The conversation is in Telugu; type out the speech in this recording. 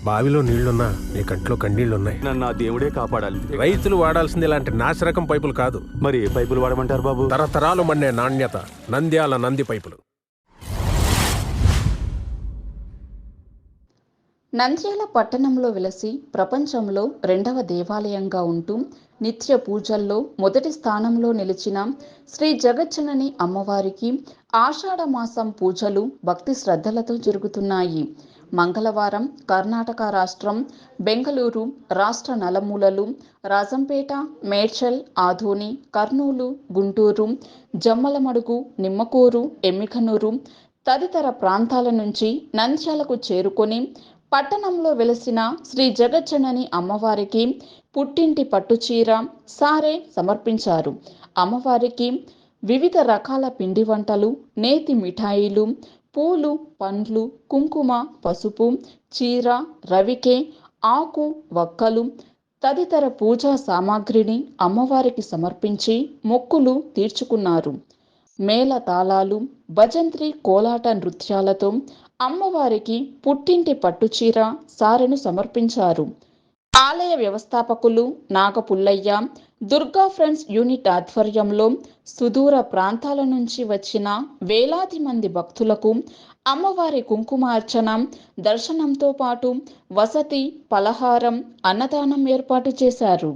బావిలో నీళ్లున్నా నీ కంట్లో కన్నీళ్లున్నాయి. నన్ను ఆ దేవుడే కాపాడాలి. రైతులు వాడాల్సింది ఇలాంటి నాసిరకం పైపులు కాదు. మరి ఏ పైపులు వాడమంటారు బాబు? తరతరాలు మన్నే నాణ్యత నంద్యాల నంది పైపులు. నంద్యాల పట్టణంలో వెలసి ప్రపంచంలో రెండవ దేవాలయంగా ఉంటూ నిత్య పూజల్లో మొదటి స్థానంలో నిలిచిన శ్రీ జగజ్జనని అమ్మవారికి ఆషాఢ మాసం పూజలు భక్తి శ్రద్ధలతో జరుగుతున్నాయి. మంగళవారం కర్ణాటక రాష్ట్రం బెంగళూరు రాష్ట్ర నలుమూలలు, రాజంపేట, మేడ్చల్, ఆదోని, కర్నూలు, గుంటూరు, జమ్మలమడుగు, నిమ్మకూరు, ఎమ్మికనూరు తదితర ప్రాంతాల నుంచి నంద్యాలకు చేరుకొని పట్టణంలో వెలసిన శ్రీ జగజ్జనని అమ్మవారికి పుట్టింటి పట్టుచీర, సారె సమర్పించారు. అమ్మవారికి వివిధ రకాల పిండి వంటలు, నేతి మిఠాయిలు, పూలు, పండ్లు, కుంకుమ, పసుపు, చీర, రవికె, ఆకు, వక్కలు తదితర పూజా సామాగ్రిని అమ్మవారికి సమర్పించి మొక్కులు తీర్చుకున్నారు. మేళ తాళాలు, భజంత్రి, కోలాట నృత్యాలతో అమ్మవారికి పుట్టింటి పట్టుచీర, సారెను సమర్పించారు. ఆలయ వ్యవస్థాపకులు నాగపుల్లయ్య, దుర్గా ఫ్రెండ్స్ యూనిట్ ఆధ్వర్యంలో సుదూర ప్రాంతాల నుంచి వచ్చిన వేలాది మంది భక్తులకు అమ్మవారి కుంకుమార్చన, దర్శనంతో పాటు వసతి, పలహారం, అన్నదానం ఏర్పాటు చేశారు.